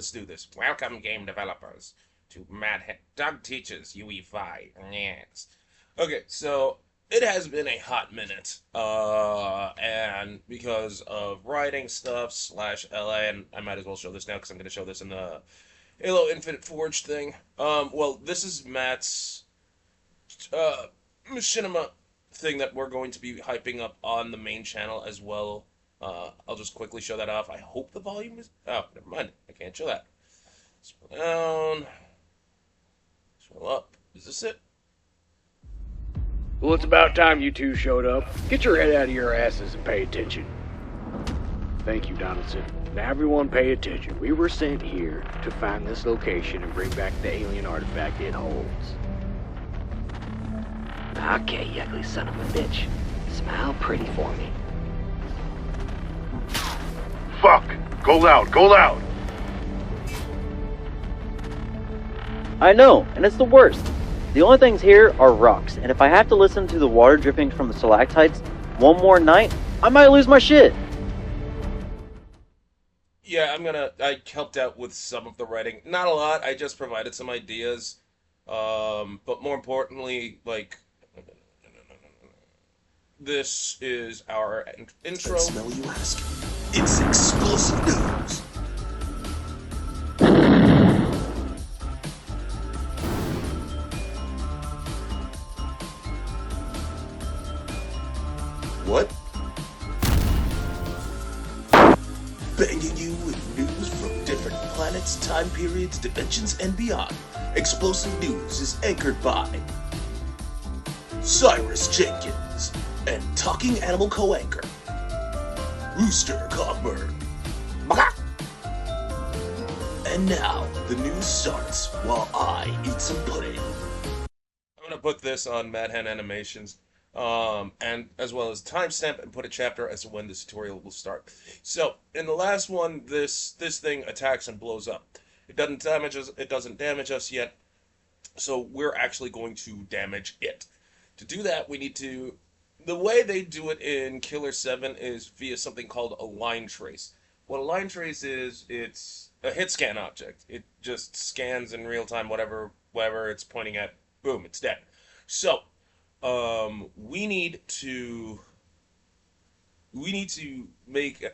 let's do this. Welcome, game developers, to Mad Doug Teaches Ue5. Yes. Okay, so it has been a hot minute, and because of writing stuff slash LA, and I might as well show this now because I'm going to show this in the Halo Infinite Forge thing. Well, this is Matt's machinima thing that we're going to be hyping up on the main channel as well. I'll just quickly show that off. I hope the volume is... Oh, never mind. I can't show that. Scroll down. Scroll up. Is this it? Well, it's about time you two showed up. Get your head out of your asses and pay attention. Thank you, Donaldson. Now everyone pay attention. We were sent here to find this location and bring back the alien artifact it holds. Okay, you ugly son of a bitch. Smile pretty for me. Fuck! Go loud, go loud! I know, and it's the worst. The only things here are rocks, and if I have to listen to the water dripping from the stalactites one more night, I might lose my shit. Yeah, I helped out with some of the writing. Not a lot, I just provided some ideas. But more importantly, like, this is our intro. That smell, you ask? It's explosive news. What? Banging you with news from different planets, time periods, dimensions, and beyond. Explosive News is anchored by Cyrus Jenkins and Talking Animal Co-anchor Rooster Cogburn. And now, the news starts while I eat some pudding. I'm gonna put this on Mad Hen Animations, and as well as timestamp and put a chapter as to when this tutorial will start. So, in the last one, this thing attacks and blows up. It doesn't damage us. It doesn't damage us yet. So we're actually going to damage it. To do that, we need to. The way they do it in Killer 7 is via something called a line trace. What a line trace is, it's a hit scan object. It just scans in real time whatever it's pointing at. Boom, it's dead. So, we need to make.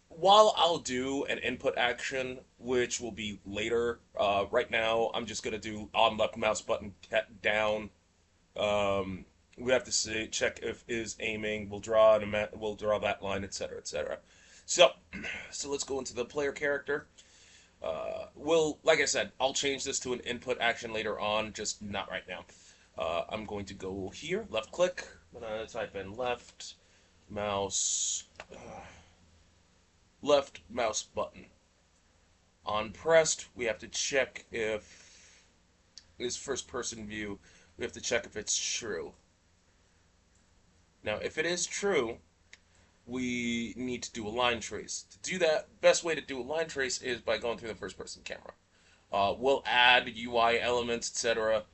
While I'll do an input action, which will be later. Right now, I'm just gonna do on left mouse button down. We have to check if is aiming. We'll draw that line, etc., etc. So let's go into the player character. Like I said, I'll change this to an input action later on, just not right now. I'm going to go here, left click. I'm gonna type in left mouse button. On pressed, we have to check if is first person view. We have to check if it's true. Now, if it is true, we need to do a line trace. To do that, best way to do a line trace is by going through the first person camera. We'll add UI elements, etc.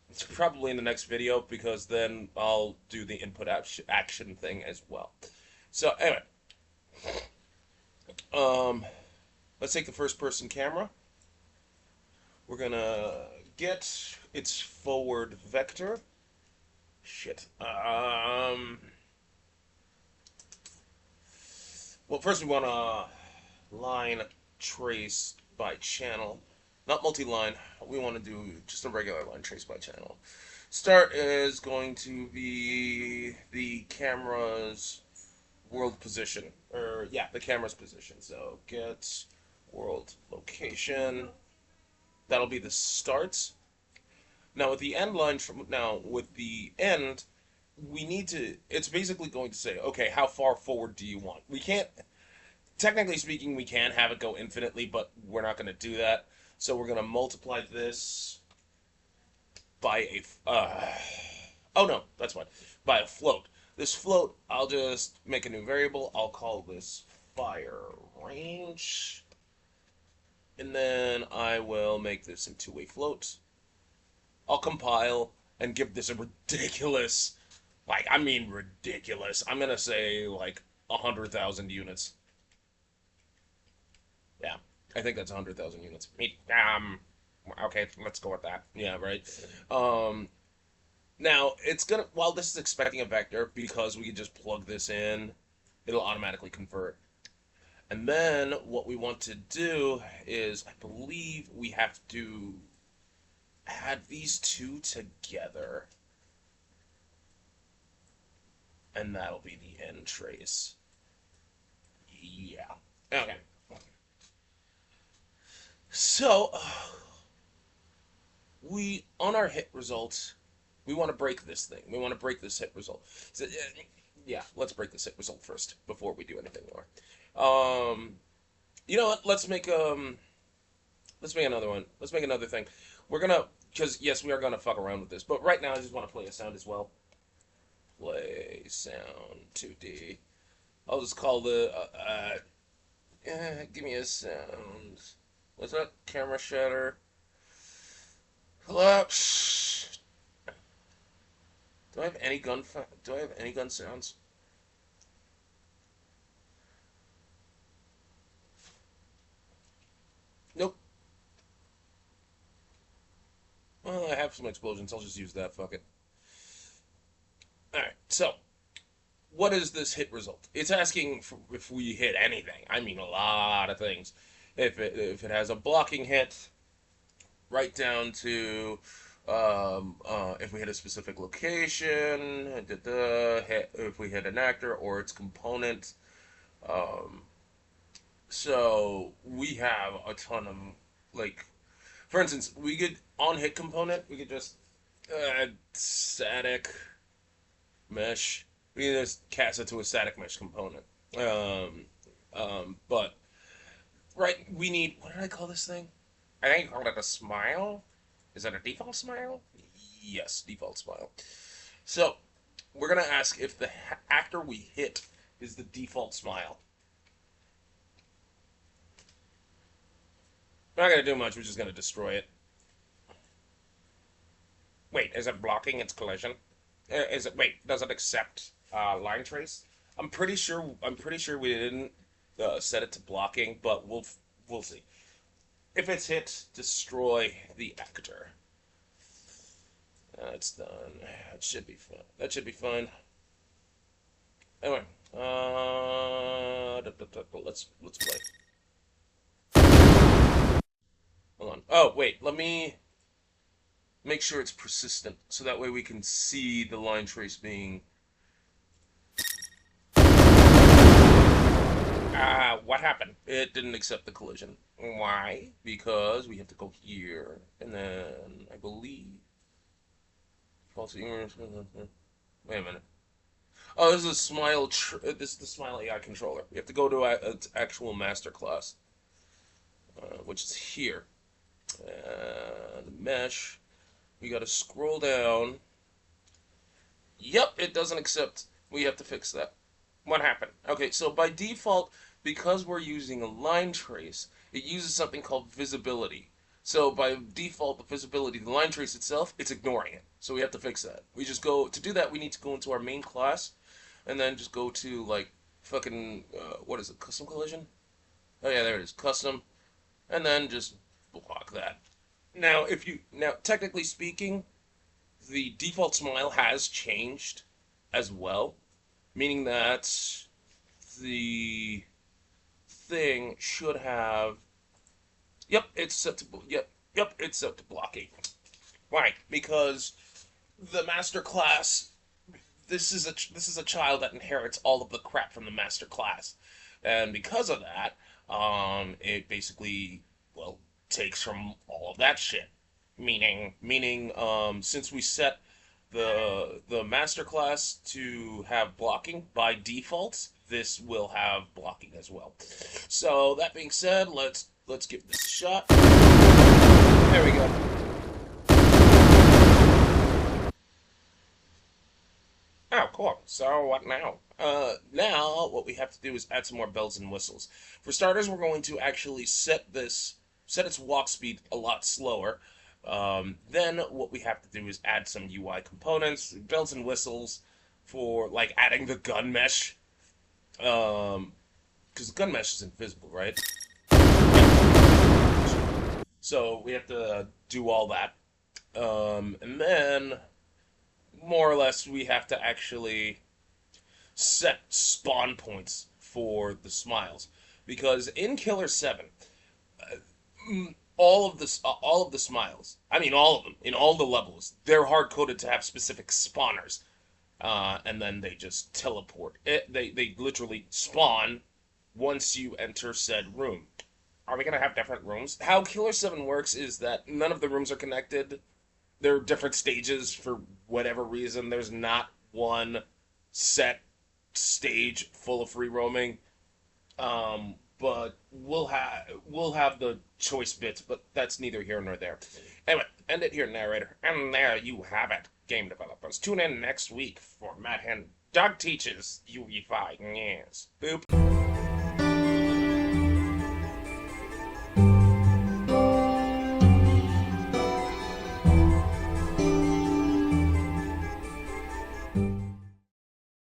It's probably in the next video because then I'll do the input action thing as well. So anyway, let's take the first person camera. We're gonna get its forward vector. Shit. Well, first we want to line trace by channel, not multi-line. We want to do just a regular line trace by channel. Start is going to be the camera's world position, the camera's position. So get world location. That'll be the start. Now with the end line, we need to. It's basically going to say, okay, how far forward do you want? We can't. Technically speaking, we can have it go infinitely, but we're not going to do that. So we're going to multiply this by a. Oh no, that's fine. By a float. This float, I'll just make a new variable. I'll call this fire range. And then I will make this into a float. I'll compile and give this a ridiculous, ridiculous. I'm going to say 100,000 units. I think that's 100,000 units. Okay, let's go with that. Yeah, right. Um, Now it's gonna while this is expecting a vector because we can just plug this in, it'll automatically convert. And then what we want to do is, I believe we have to add these two together, and that'll be the end trace. Yeah. Okay. So we on our hit results, we want to break this thing. We want to break this hit result. So, yeah, let's break this hit result first before we do anything more. Um, you know what? Let's make another one. Let's make another thing. We're gonna because yes, we are gonna fuck around with this, but right now I just want to play a sound as well. Play sound 2D. I'll just call the give me a sound. What's that? Camera shutter. Collapse. Do I have any do I have any gun sounds? Nope. Well, I have some explosions. I'll just use that. Fuck it. All right. So, what is this hit result? It's asking if we hit anything. I mean, a lot of things. If it has a blocking hit, right down to if we hit a specific location, if we hit an actor or its component. Um, so we have a ton of like, for instance, we could on hit component we could just static mesh. We can just cast it to a static mesh component. But right, we need what did I call this thing? I think you called it a smile. Is that a default smile? Yes, default smile. So we're gonna ask if the actor we hit is the default smile. We're not gonna do much. We're just gonna destroy it. Wait, is it blocking its collision? Is it? Wait, does it accept line trace? I'm pretty sure. I'm pretty sure we didn't set it to blocking, but we'll see. If it's hit, destroy the actor. That's done. That should be fun. That should be fun. Anyway, let's play. Hold on. Oh wait, let me make sure it's persistent, so that way we can see the line trace being. What happened? It didn't accept the collision. Why? Because we have to go here, and then I believe. False ignorance. Wait a minute. Oh, this is a Smile. This is the Smile AI controller. We have to go to its actual master class, which is here. Mesh. We got to scroll down. Yep, it doesn't accept. We have to fix that. What happened? Okay, so by default, because we're using a line trace, it uses something called visibility. So by default, the visibility, the line trace itself, it's ignoring it. So we have to fix that. We just go to do that. We need to go into our main class, and then just go to like fucking what is it? Custom collision? Oh yeah, there it is. Custom, and then just block that. Now, technically speaking, the default smile has changed as well, meaning that the thing should have. Yep, it's set to. Yep, it's set to blocking. Why? Because the master class. This is a child that inherits all of the crap from the master class, and because of that, it basically takes from all of that shit. Meaning, since we set the master class to have blocking by default, this will have blocking as well. So that being said, let's give this a shot. There we go. Oh, cool. So what now? Now what we have to do is add some more bells and whistles. For starters, we're going to actually set its walk speed a lot slower. Then what we have to do is add some UI components, bells and whistles, for like adding the gun mesh. Because the gun mesh is invisible, right? So we have to do all that. And then, more or less, we have to actually set spawn points for the smiles. Because in Killer 7, all of the smiles, I mean all of them, in all the levels, they're hard coded to have specific spawners. And then they just teleport. They literally spawn once you enter said room. Are we gonna have different rooms? How Killer 7 works is that none of the rooms are connected. There are different stages for whatever reason. There's not one set stage full of free roaming. But we'll have the choice bits, but that's neither here nor there. Anyway, end it here, narrator. And there you have it, game developers. Tune in next week for Matt Hen Doug Teaches Ue5. Yes. Boop.